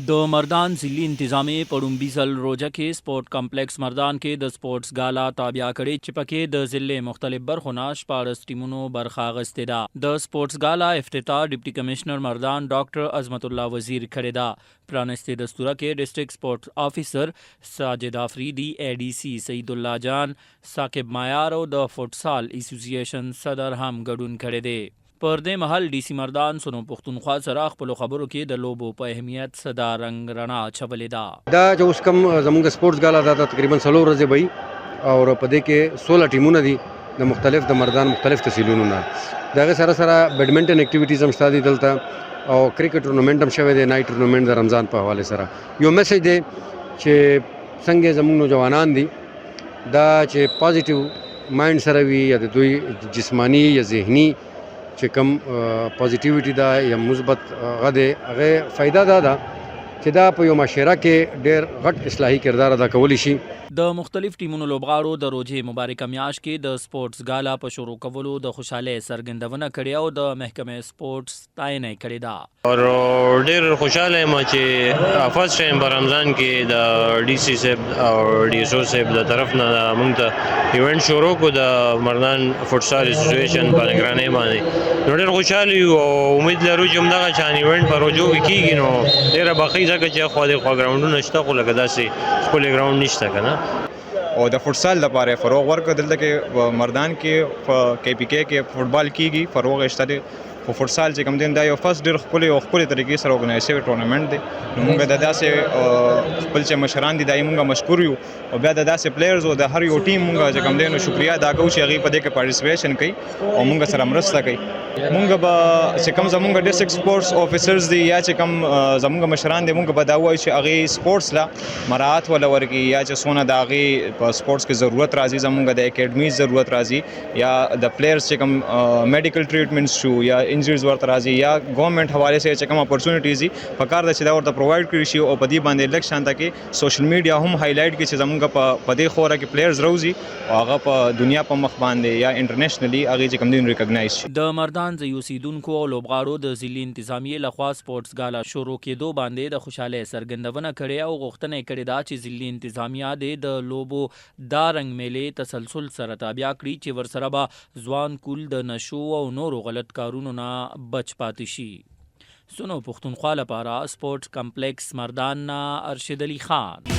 د مردان ضلعي انتظامی په لومړي ځل روجه کې سپورټ کمپلیکس مردان کې د سپورټس ګالا تابع کړې چې پکې د ضلع مختلف برخو نه 14 ټیمونو برخه اخیستې ده. د سپورټس ګالا افتتاح ډیپټي کمشنر مردان ډاکټر عظمت الله وزیر کړې ده. پرانستې دستوره کې ډسټرکټ سپورټ افیسر ساجد افریدي، ADC سعید الله جان، ثاقب مایار او د فوټسال ایسوسییشن صدر هم ګډون کړی دی. پر دې مهال DC مردان سنو پښتونخوا سره خپل خبرو کې د لوبو په اهمیت صدا رنگ رڼا اچولې ده. دا چې اوس کوم زموږ سپورټس ګالا دا تقریبا 3 ورځې وي او په دې کې 16 ټیمونه دي د مردان مختلف تحصیلونو نه. دغه سره بیډمنټن اکټیویټیز هم شته دي دلته او کرکټ ټورنمنټ هم شوی دی، نایټ ټورنمنټ د رمضان په حواله سره. یو میسج دی چې څنګه زموږ نوجوانان دي دا چې پازیټیو مایند سره وي یا د دوی جسمانی یا ذهني چې کوم پازیټیویټي ده یا مثبت غده هغه فائدہ ده چې دا په یو معاشره کې ډېر غټ اصلاحي کردار ادا کولی شي. د مختلف ټیمونو لوبغاړو د روزې مبارکه میاشت کې د سپورټس ګالا په شروع کولو د خوشاله څرګندونه کړې او د محکمې سپورټس ستاینه کړې ده. اور ډېر خوشاله یم چې فرست ټایم په رمضان کې د DC صاحب او DSO صاحب د طرف نه موږ ته ایونت شروع کو د مردان فوټسال اسوسییشن په نگرانۍ باندې. ډېر خوشاله یو او امید لرو چې همدغه شان ایونت په روزو کې کیږي نو ډېره بخښي ځکه چې خو د ګراوندونه شته خو لکه داسې خپل ګراوند نشته کنه. او د فوټسال لپاره فروغ ورکړه. دلته کې مردان کې په KPK کې فوټبال کیږي، فروغ شته دی. خو فوټسال چې کوم دین دا یو فرست ډېر خپل طریقې سره ارګنایز شوی ټورنمنټ دی. نو موږ د داسې خپل چې مشران دي دای موږ مشکور یو او بیا د داسې پلیئرز او د هر یو ټیم موږ چې کوم دین شکریا ادا کوو چې هغه په دې کې پارټیسپیشن کوي او موږ سره مرسته کوي. موږ به چې کوم زموږ ډسټرکټ سپورټس افیسرز دي یا چې کوم زموږ مشران دي موږ به دا وایو چې هغه سپورټس لا مراعات ولا ورګي یا چې سونه د هغه په سپورټس کې ضرورت راځي، زموږ د اکیډمي ضرورت راځي یا د پلیئرز چې کوم میډیکل ټریټمنټس شو یا انجریز ورته راځي یا ګورنمنت حواله سره چې کوم اپورچونټیز دي پکار د چې دا ورته پرووایډ کړی شي او په دې باندې لک شانته کې سوشل میډیا هم هایلایټ کړي چې زموږ په دې خوره کې پلیئرز روزي او هغه په دنیا په مخ باندې یا انټرنیشنلی هغه چې کوم دین ریکګنایز شي. د مردان ځای اوسیدونکو او لوبغاړو د ضلعي انتظامیې لخوا سپورټس ګالا شروع کېدو باندې د خوشاله څرګندونه کړې او غوښتنه یې کړې ده چې ضلعي انتظامیه د لوبو دا رنګ میلې تسلسل سره تابع کړي چې ورسره به ځوان کول د نشو او نورو غلط کارونو نه بچ پاتې شي. سنو پښتونخوا لپاره سپورټ کمپلیکس مردان نه ارشد علي خان.